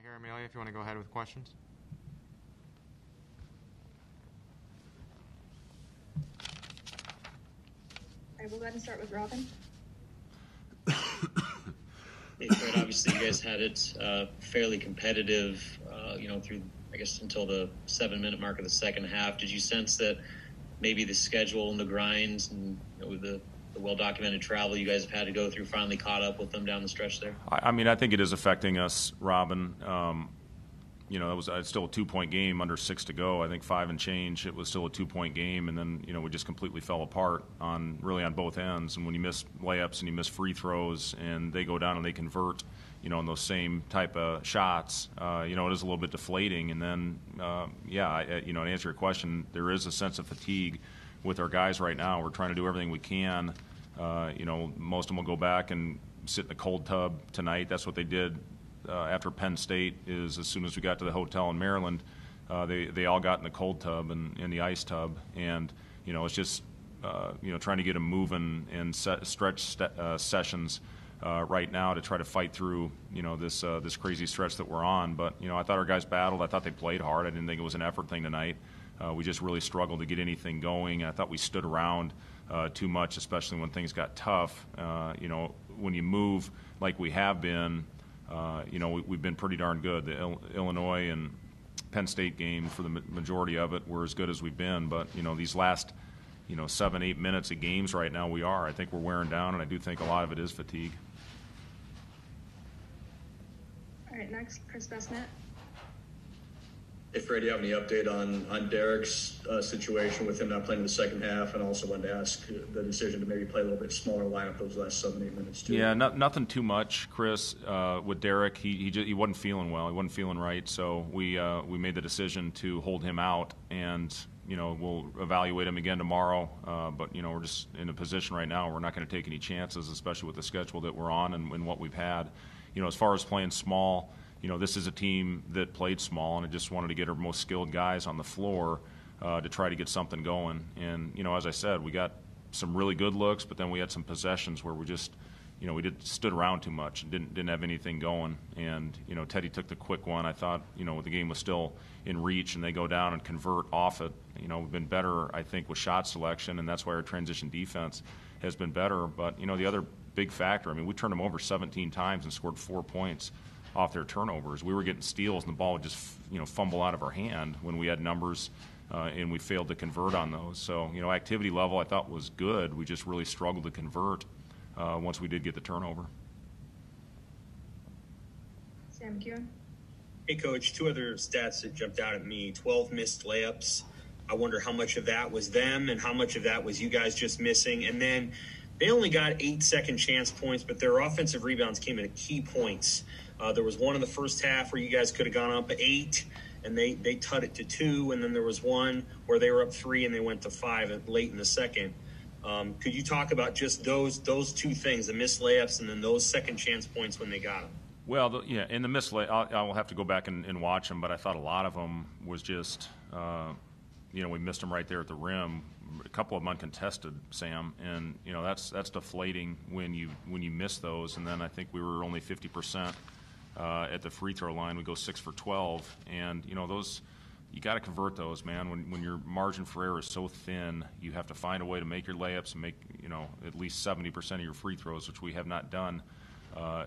Here, Amelia, if you want to go ahead with questions. All right, we'll go ahead and start with Robin. Hey, Fred, obviously you guys had it fairly competitive, through, I guess, until the 7-minute mark of the second half. Did you sense that maybe the schedule and the grinds and with the well-documented travel you guys have had to go through finally caught up with them down the stretch there? I think it is affecting us, Robin. It was still a 2-point game, under 6 to go. I think 5 and change. It was still a 2-point game, and then we just completely fell apart on both ends. And when you miss layups and you miss free throws, and they go down and they convert, in those same type of shots, it is a little bit deflating. And then, to answer your question, there is a sense of fatigue with our guys right now. We're trying to do everything we can. Most of them will go back and sit in the cold tub tonight. That's what they did. After Penn State, is as soon as we got to the hotel in Maryland, they all got in the cold tub and in the ice tub, and it's just trying to get them moving in stretch sessions right now to try to fight through this crazy stretch that we're on. But I thought our guys battled. I thought they played hard. I didn't think it was an effort thing tonight. We just really struggled to get anything going. I thought we stood around too much, especially when things got tough. When you move like we have been. We've been pretty darn good. The Illinois and Penn State game, for the majority of it, were as good as we've been. But, these last, 7-8 minutes of games right now, I think we're wearing down, and I do think a lot of it is fatigue. All right, next, Chris Besnett. Hey, Fred, do you have any update on Derek's situation with him not playing in the second half? And also wanted to ask the decision to maybe play a little bit smaller lineup those last 7-8 minutes, too. Yeah, nothing too much, Chris. With Derek, he wasn't feeling well. He wasn't feeling right. So we made the decision to hold him out, and, we'll evaluate him again tomorrow. But, we're just in a position right now, we're not going to take any chances, especially with the schedule that we're on and what we've had. As far as playing small, this is a team that played small, and I just wanted to get our most skilled guys on the floor to try to get something going. And, as I said, we got some really good looks, but then we had some possessions where we just, we stood around too much and didn't have anything going. And, Teddy took the quick one. I thought, the game was still in reach, and they go down and convert off it. We've been better, I think, with shot selection, and that's why our transition defense has been better. But, the other big factor, we turned them over 17 times and scored 4 points off their turnovers. We were getting steals, and the ball would just fumble out of our hand when we had numbers, and we failed to convert on those. So activity level I thought was good. We just really struggled to convert once we did get the turnover. Sam Kuhn. Hey, Coach, 2 other stats that jumped out at me. 12 missed layups. I wonder how much of that was them and how much of that was you guys just missing. And then they only got 8 second chance points, but their offensive rebounds came in at key points. There was one in the first half where you guys could have gone up 8, and they tut it to 2, and then there was one where they were up 3 and they went to 5 late in the second. Could you talk about just those 2 things, the missed layups and then those second chance points when they got them? Well, in the missed I will have to go back and watch them, but I thought a lot of them was just, we missed them right there at the rim. A couple of them uncontested, Sam, and that's deflating when you miss those. And then I think we were only 50%. At the free throw line, we go 6 for 12, and those, you got to convert those, man. When your margin for error is so thin, you have to find a way to make your layups and make at least 70% of your free throws, which we have not done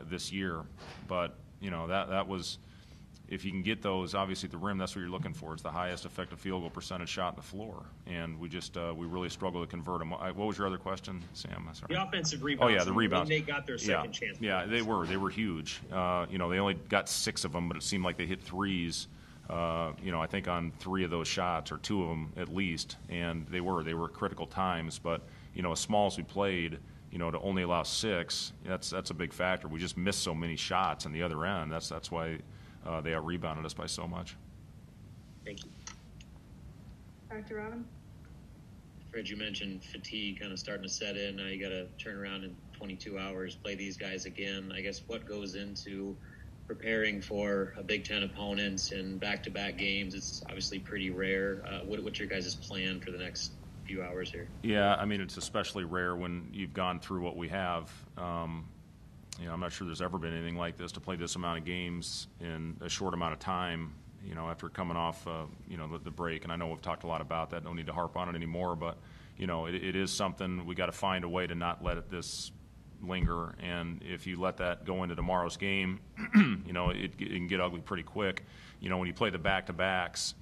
this year. But that was, if you can get those, obviously at the rim, that's what you're looking for. It's the highest effective field goal percentage shot on the floor, and we just we really struggle to convert them. What was your other question, Sam? Sorry. The offensive rebounds. Oh yeah, the rebounds. When they got their second chance. Yeah, they were huge. They only got 6 of them, but it seemed like they hit threes. I think on 3 of those shots, or 2 of them at least, and they were critical times. But as small as we played, to only allow 6, that's a big factor. We just missed so many shots on the other end. That's why. They out-rebounded us by so much. Thank you. Back to Robin. Fred, you mentioned fatigue kind of starting to set in. Now you got to turn around in 22 hours, play these guys again. I guess what goes into preparing for a Big Ten opponent and back-to-back games? It's obviously pretty rare. What's your guys' plan for the next few hours here? Yeah, it's especially rare when you've gone through what we have. I'm not sure there's ever been anything like this, to play this amount of games in a short amount of time, after coming off, the break. And I know we've talked a lot about that. No need to harp on it anymore. But, it is something we got to find a way to not let this linger. And if you let that go into tomorrow's game, it can get ugly pretty quick. When you play the back-to-backs,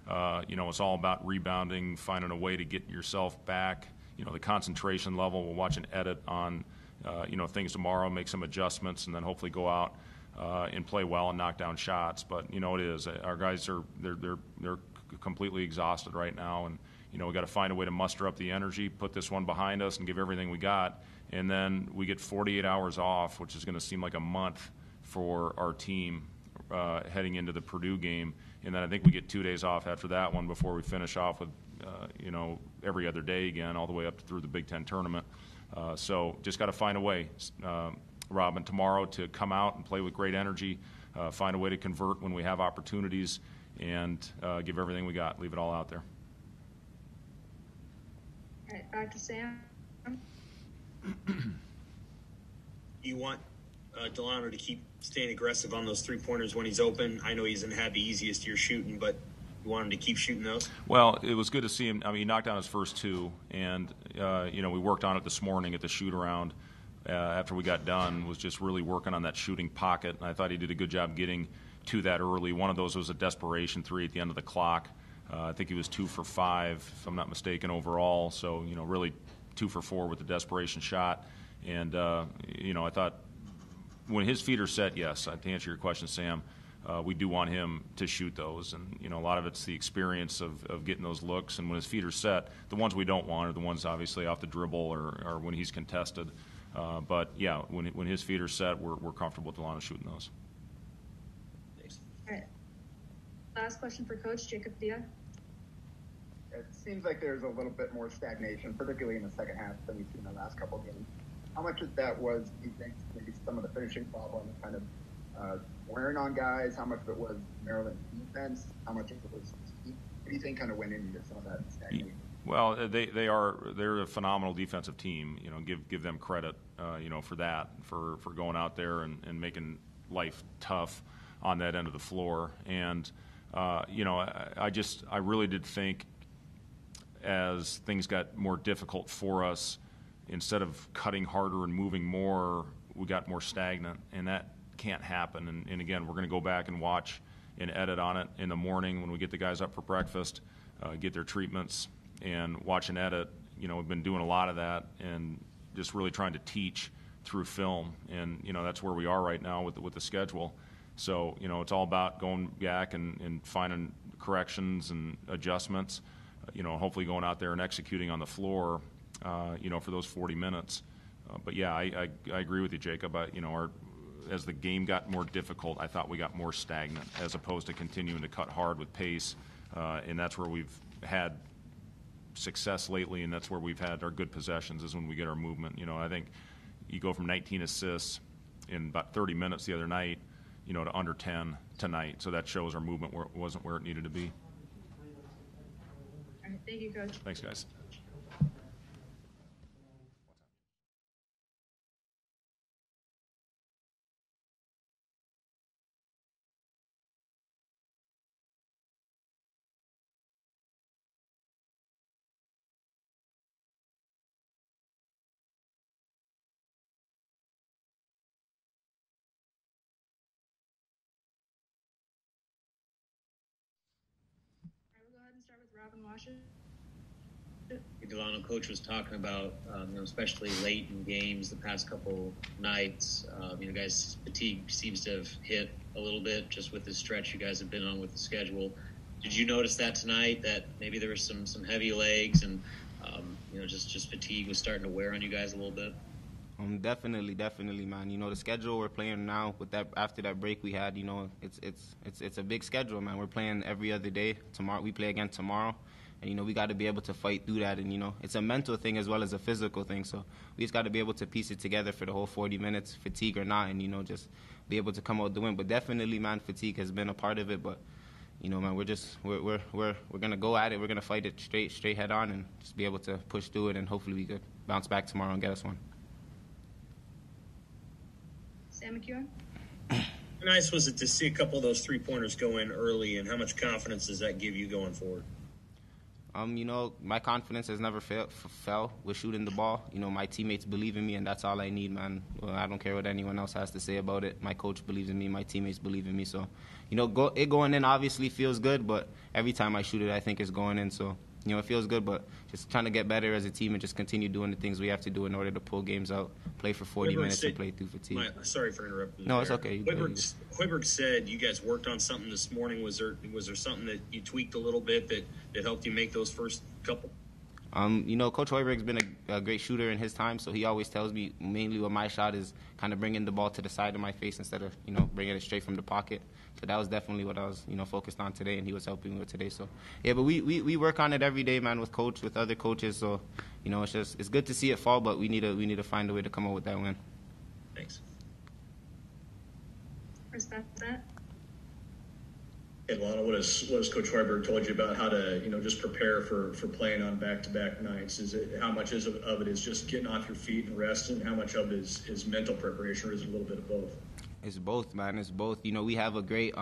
it's all about rebounding, finding a way to get yourself back. The concentration level. We'll watch an edit on, things tomorrow, make some adjustments, and then hopefully go out and play well and knock down shots. But it is, our guys they're completely exhausted right now, and we got to find a way to muster up the energy, put this one behind us, and give everything we got. And then we get 48 hours off, which is going to seem like a month for our team heading into the Purdue game. And then I think we get 2 days off after that one before we finish off with, every other day again, all the way up through the Big Ten tournament. So just got to find a way, Robin, tomorrow to come out and play with great energy, find a way to convert when we have opportunities, and give everything we got, leave it all out there. All right, back to Sam. You want Delano to keep staying aggressive on those three-pointers when he's open? I know he hasn't had the easiest year shooting, but you want him to keep shooting those? Well, it was good to see him. I mean, he knocked down his first two, and, we worked on it this morning at the shoot-around after we got done, was just really working on that shooting pocket. And I thought he did a good job getting to that early. One of those was a desperation three at the end of the clock. I think he was 2 for 5, if I'm not mistaken, overall. So, really 2 for 4 with the desperation shot. And, I thought when his feet are set, yes, to answer your question, Sam, we do want him to shoot those. And, a lot of it's the experience of getting those looks. And when his feet are set, the ones we don't want are the ones obviously off the dribble or when he's contested. But, yeah, when his feet are set, we're comfortable with Delano shooting those. All right. Last question for Coach Jacob Dia. It seems like there's a little bit more stagnation, particularly in the second half, than we've seen in the last couple of games. How much of that was, do you think, maybe some of the finishing problems kind of wearing on guys? How much of it was Maryland's defense? How much of it was what do you think kind of went into some of that stagnation? Well, they're a phenomenal defensive team. Give them credit, for that, for going out there and making life tough on that end of the floor. And I really did think as things got more difficult for us, instead of cutting harder and moving more, we got more stagnant, and that can't happen. And again, we're going to go back and watch and edit on it in the morning when we get the guys up for breakfast, get their treatments, and watch and edit. We've been doing a lot of that and just really trying to teach through film. And, that's where we are right now with the schedule. So, it's all about going back and finding corrections and adjustments, hopefully going out there and executing on the floor, for those 40 minutes. But, yeah, I agree with you, Jacob. As the game got more difficult, I thought we got more stagnant as opposed to continuing to cut hard with pace. And that's where we've had success lately, and that's where we've had our good possessions is when we get our movement. I think you go from 19 assists in about 30 minutes the other night, to under 10 tonight. So that shows our movement wasn't where it needed to be. All right, thank you, Coach. Thanks, guys. We'll go ahead and start with Robin Washington. Delano, Coach was talking about, especially late in games the past couple nights, guys' fatigue seems to have hit a little bit just with the stretch you guys have been on with the schedule. Did you notice that tonight, that maybe there was some heavy legs and, just fatigue was starting to wear on you guys a little bit? Definitely, man. The schedule we're playing now with that after that break we had, it's a big schedule, man. We're playing every other day. Tomorrow we play again tomorrow, and we got to be able to fight through that. And it's a mental thing as well as a physical thing. So we just got to be able to piece it together for the whole 40 minutes, fatigue or not, and just be able to come out the win. But definitely, man, fatigue has been a part of it. But man, we're gonna go at it. We're gonna fight it straight head on, and just be able to push through it, and hopefully we could bounce back tomorrow and get us one. Sam McEwen? How nice was it to see a couple of those 3-pointers go in early, and how much confidence does that give you going forward? My confidence has never fell with shooting the ball. My teammates believe in me, and that's all I need, man. Well, I don't care what anyone else has to say about it. My coach believes in me. My teammates believe in me. So, going in obviously feels good, but every time I shoot it, I think it's going in. So, it feels good, but just trying to get better as a team and just continue doing the things we have to do in order to pull games out, play for 40 minutes and play through fatigue. Sorry for interrupting. No, it's okay. Hoiberg said you guys worked on something this morning. Was there something that you tweaked a little bit that helped you make those first couple? Coach Hoiberg's been a great shooter in his time, so he always tells me mainly what my shot is kind of bringing the ball to the side of my face instead of, bringing it straight from the pocket. So that was definitely what I was, focused on today, and he was helping me with today. So, yeah, but we work on it every day, man, with other coaches. So, it's good to see it fall, but we need to find a way to come up with that win. Thanks. Respect that. Hey, Lana, what has Coach Hoiberg told you about how to, just prepare for playing on back-to-back nights? How much of it is just getting off your feet and resting? How much of it is mental preparation, or is it a little bit of both? It's both, man. It's both. We have a great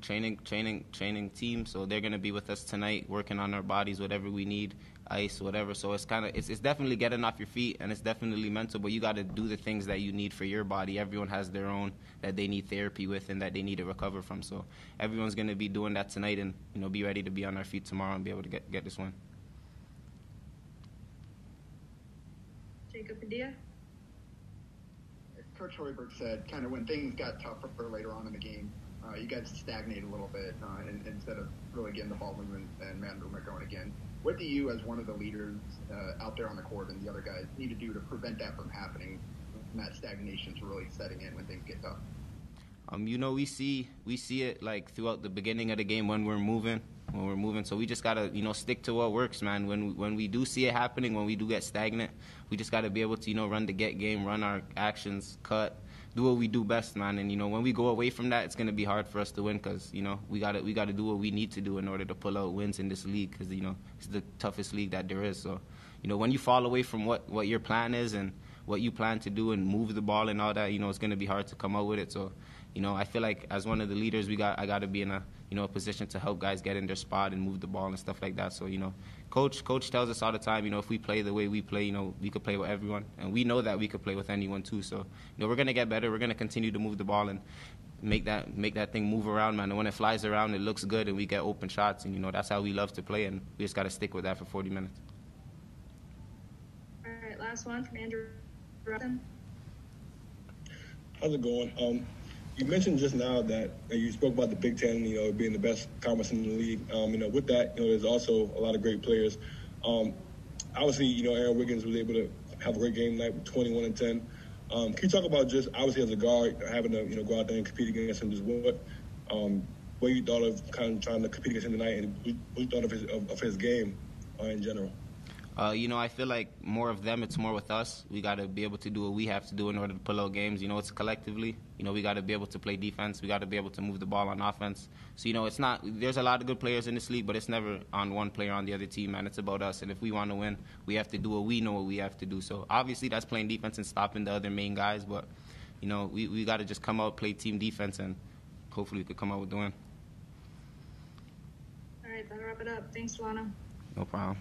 training team, so they're gonna be with us tonight, working on our bodies, whatever we need, ice, whatever. So it's definitely getting off your feet, and it's definitely mental. But you got to do the things that you need for your body. Everyone has their own that they need therapy with and that they need to recover from. So everyone's gonna be doing that tonight, and be ready to be on our feet tomorrow and be able to get this win. Jacob Padilla? Coach Hoiberg said kind of when things got tougher later on in the game, you guys stagnated a little bit instead of really getting the ball movement and man movement going again. What do you, as one of the leaders out there on the court and the other guys, need to do to prevent that from happening and that stagnation to really setting in when things get tough? We see it like throughout the beginning of the game when we're moving. So we just gotta, stick to what works, man. When we do see it happening, when we do get stagnant, we just gotta be able to, run the get game, run our actions, cut, do what we do best, man. And when we go away from that, it's gonna be hard for us to win because we gotta do what we need to do in order to pull out wins in this league because it's the toughest league that there is. So when you fall away from what your plan is and what you plan to do and move the ball and all that, it's gonna be hard to come out with it. So I feel like as one of the leaders, I got to be in a position to help guys get in their spot and move the ball and stuff like that. So coach tells us all the time, if we play the way we play, we could play with everyone, and we know that we could play with anyone too. So we're gonna get better. We're gonna continue to move the ball and make that thing move around, man. And when it flies around, it looks good, and we get open shots, and that's how we love to play, and we just got to stick with that for 40 minutes. All right, last one from Andrew Robinson. How's it going? You mentioned just now that you spoke about the Big Ten, being the best conference in the league. With that, there's also a lot of great players. Obviously, Aaron Wiggins was able to have a great game tonight with 21 and 10. Can you talk about just obviously as a guard having to go out there and compete against him? Just what you thought of kind of trying to compete against him tonight, and what you thought of his game in general? I feel like more of them, it's more with us. We got to be able to do what we have to do in order to pull out games. It's collectively. We got to be able to play defense. We got to be able to move the ball on offense. So, it's not – there's a lot of good players in this league, but it's never on one player on the other team, man. It's about us. And if we want to win, we have to do what we know what we have to do. So, obviously, that's playing defense and stopping the other main guys. But, we got to just come out, play team defense, and hopefully we could come out with the win. All right, that'll wrap it up. Thanks, Lana. No problem.